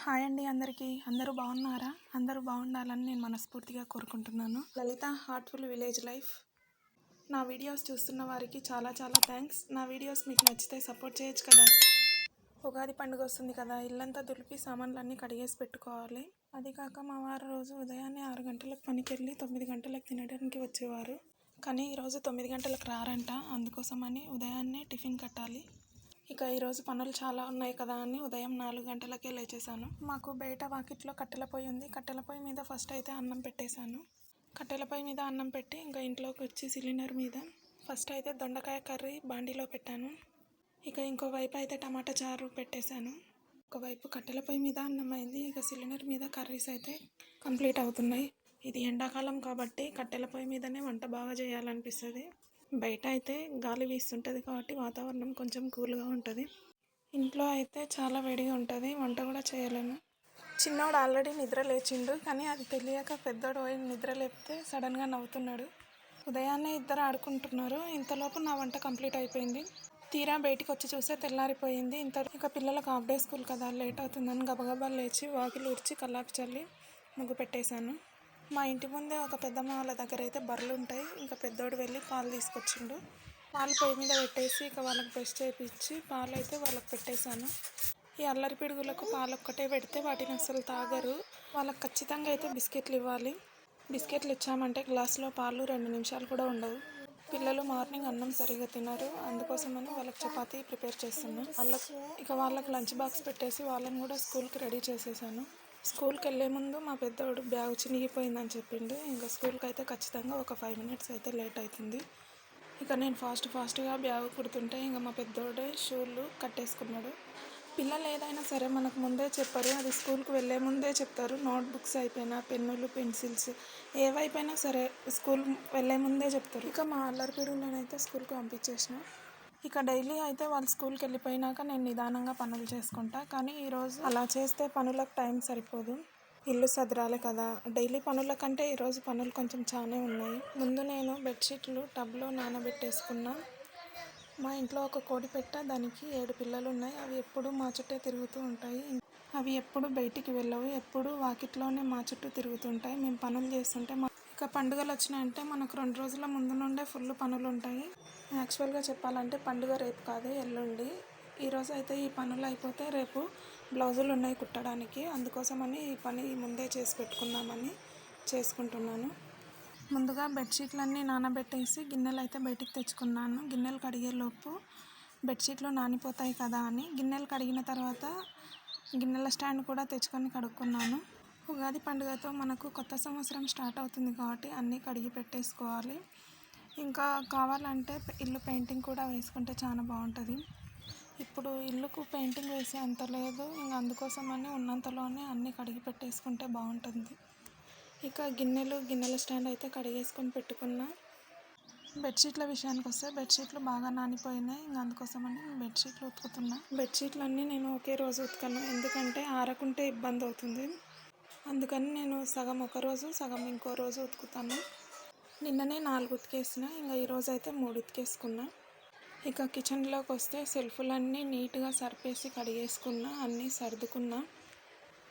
Hi అండి అందరికీ. అందరూ బాగున్నారా? అందరూ బాగుండాలని నేను మనస్ఫూర్తిగా కోరుకుంటున్నాను. లలిత హార్ట్ఫుల్ విలేజ్ లైఫ్. నా వీడియోస్ చూస్తున్న వారికి చాలా చాలా థ్యాంక్స్. నా వీడియోస్ మీకు నచ్చితే సపోర్ట్ చేయొచ్చు కదా. ఉగాది పండుగ వస్తుంది కదా, ఇల్లంతా దులిపి సామాన్లన్నీ కడిగేసి పెట్టుకోవాలి. అది కాక మా వారు రోజు ఉదయాన్నే 6 గంటలకు పనికి వెళ్ళి 9 గంటలకు తినడానికి వచ్చేవారు. కానీ ఈరోజు 9 గంటలకు రారంట. అందుకోసమని ఉదయాన్నే టిఫిన్ కట్టాలి. ఇక ఈరోజు పనులు చాలా ఉన్నాయి కదా అని ఉదయం 4 గంటలకే లేచేసాను. మాకు బయట వాకిట్లో కట్టెల పొయ్యి ఉంది. కట్టెల పొయ్యి మీద ఫస్ట్ అయితే అన్నం పెట్టేశాను. కట్టెల పొయ్యి మీద అన్నం పెట్టి ఇంకా ఇంట్లోకి వచ్చి సిలిండర్ మీద ఫస్ట్ అయితే దొండకాయ కర్రీ బాండీలో పెట్టాను. ఇక ఇంకోవైపు అయితే టమాటా చారు పెట్టేశాను. ఒకవైపు కట్టెల పొయ్యి మీద అన్నం అయింది. ఇక సిలిండర్ మీద కర్రీస్ అయితే కంప్లీట్ అవుతున్నాయి. ఇది ఎండాకాలం కాబట్టి కట్టెల పొయ్యి మీదనే వంట బాగా చేయాలనిపిస్తుంది. బయట అయితే గాలి వీస్తుంటుంది కాబట్టి వాతావరణం కొంచెం కూల్గా ఉంటుంది. ఇంట్లో అయితే చాలా వేడిగా ఉంటుంది. వంట కూడా చేయలేము. చిన్నోడు ఆల్రెడీ నిద్ర లేచిండు, కానీ అది తెలియక పెద్దోడు పోయి నిద్ర లేపితే సడన్గా నవ్వుతున్నాడు. ఉదయాన్నే ఇద్దరు ఆడుకుంటున్నారు. ఇంతలోపు నా వంట కంప్లీట్ అయిపోయింది. తీరా బయటికి వచ్చి చూస్తే తెల్లారిపోయింది. ఇక పిల్లలకు హాఫ్ డే స్కూల్ కదా, లేట్ అవుతుందని గబగబా లేచి వాకిలి ఊడ్చి కల్లాపి చల్లి ముగ్గు పెట్టేశాను. మా ఇంటి ముందే ఒక పెద్దమ్మ వాళ్ళ దగ్గర అయితే బర్రెలు ఉంటాయి. ఇంకా పెద్దోడు వెళ్ళి పాలు తీసుకొచ్చిండు. పాలు పొయ్యి మీద పెట్టేసి ఇక వాళ్ళకి బ్రష్ చేయించి పాలు అయితే వాళ్ళకి పెట్టేశాను. ఈ అల్లరి పిడుగులకు పాలు ఒక్కటే పెడితే వాటిని అసలు తాగరు. వాళ్ళకి ఖచ్చితంగా అయితే బిస్కెట్లు ఇవ్వాలి. బిస్కెట్లు ఇచ్చామంటే గ్లాసులో పాలు 2 నిమిషాలు కూడా ఉండవు. పిల్లలు మార్నింగ్ అన్నం సరిగా తినరు. అందుకోసమని వాళ్ళకి చపాతీ ప్రిపేర్ చేస్తున్నాను. వాళ్ళకి లంచ్ బాక్స్ పెట్టేసి వాళ్ళని కూడా స్కూల్కి రెడీ చేసేసాను. స్కూల్కి వెళ్ళే ముందు మా పెద్దోడు బ్యాగ్ చినిగిపోయిందని చెప్పిండు. ఇంకా స్కూల్కి అయితే ఖచ్చితంగా ఒక 5 మినిట్స్ అయితే లేట్ అవుతుంది. ఇక నేను ఫాస్ట్గా బ్యాగ్ కుడుతుంటే ఇంకా మా పెద్దోడే షూలు కట్టేసుకున్నాడు. పిల్లలు ఏదైనా సరే మనకు ముందే చెప్పరు, అది స్కూల్కి వెళ్ళే ముందే చెప్తారు. నోట్బుక్స్ అయిపోయినా, పెన్నులు, పెన్సిల్స్ ఏవైపోయినా సరే స్కూల్ వెళ్ళే ముందే చెప్తారు. ఇక మా అల్లరి పిడుగులనైతే స్కూల్కి పంపించేసిన. ఇక డైలీ అయితే వాళ్ళు స్కూల్కి వెళ్ళిపోయినాక నేను నిదానంగా పనులు చేసుకుంటా. కానీ ఈరోజు అలా చేస్తే పనులకు టైం సరిపోదు. ఇల్లు సదరాలి కదా. డైలీ పనుల కంటే ఈరోజు పనులు కొంచెం చాలానే ఉన్నాయి. ముందు నేను బెడ్షీట్లు టబ్లో నానబెట్టేసుకున్నా. మా ఇంట్లో ఒక కోడి పెట్ట, దానికి 7 పిల్లలు ఉన్నాయి. అవి ఎప్పుడు మా చుట్టే తిరుగుతూ ఉంటాయి. అవి ఎప్పుడు బయటికి వెళ్ళవు, ఎప్పుడు వాకిట్లోనే మా చుట్టూ తిరుగుతుంటాయి. మేము పనులు చేస్తుంటే ఇక పండుగలు వచ్చినాయంటే మనకు 2 రోజుల ముందు నుండే ఫుల్ పనులు ఉంటాయి. యాక్చువల్గా చెప్పాలంటే పండుగ రేపు కాదు, ఎల్లుండి. ఈరోజు అయితే ఈ పనులు అయిపోతే రేపు బ్లౌజులు ఉన్నాయి కుట్టడానికి. అందుకోసమని ఈ పని ముందే చేసి పెట్టుకుందామని చేసుకుంటున్నాను. ముందుగా బెడ్షీట్లన్నీ నానబెట్టేసి గిన్నెలు అయితే బయటికి తెచ్చుకున్నాను. గిన్నెలు కడిగేలోపు బెడ్షీట్లు నానిపోతాయి కదా అని గిన్నెలు కడిగిన తర్వాత గిన్నెల స్టాండ్ కూడా తెచ్చుకొని కడుక్కున్నాను. ఉగాది పండుగతో మనకు కొత్త సంవత్సరం స్టార్ట్ అవుతుంది కాబట్టి అన్నీ కడిగి పెట్టేసుకోవాలి. ఇంకా కావాలంటే ఇల్లు పెయింటింగ్ కూడా వేసుకుంటే చాలా బాగుంటుంది. ఇప్పుడు ఇల్లుకు పెయింటింగ్ వేసే అంత లేదు. ఇంకా అందుకోసమని ఉన్నంతలోనే అన్నీ కడిగి పెట్టేసుకుంటే బాగుంటుంది. ఇక గిన్నెల స్టాండ్ అయితే కడిగేసుకొని పెట్టుకున్నా. బెడ్షీట్ల విషయానికి వస్తే బెడ్షీట్లు బాగా నానిపోయినాయి. ఇంకా అందుకోసమని బెడ్షీట్లు ఉతుకుతున్నా. బెడ్షీట్లన్నీ నేను ఒకే రోజు ఉతకను, ఎందుకంటే ఆరకుంటే ఇబ్బంది అవుతుంది. అందుకని నేను సగం ఒక రోజు, సగం ఇంకో రోజు ఉతుకుతాను. నిన్ననే 4 ఉతికేసిన. ఇంకా ఈరోజు అయితే 3 ఉతికేసుకున్నా. ఇక కిచెన్లోకి వస్తే సెల్ఫ్లన్నీ నీట్గా సర్పేసి కడిగేసుకున్నా, అన్నీ సర్దుకున్నా.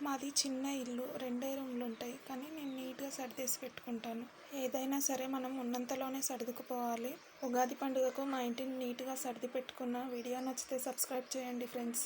మాది చిన్న ఇల్లు, 2 రూమ్లు ఉంటాయి. కానీ నేను నీట్గా సర్దేసి పెట్టుకుంటాను. ఏదైనా సరే మనం ఉన్నంతలోనే సర్దుకుపోవాలి. ఉగాది పండుగకు మా ఇంటిని నీట్గా సర్ది పెట్టుకున్నా. వీడియో నచ్చితే సబ్స్క్రైబ్ చేయండి ఫ్రెండ్స్.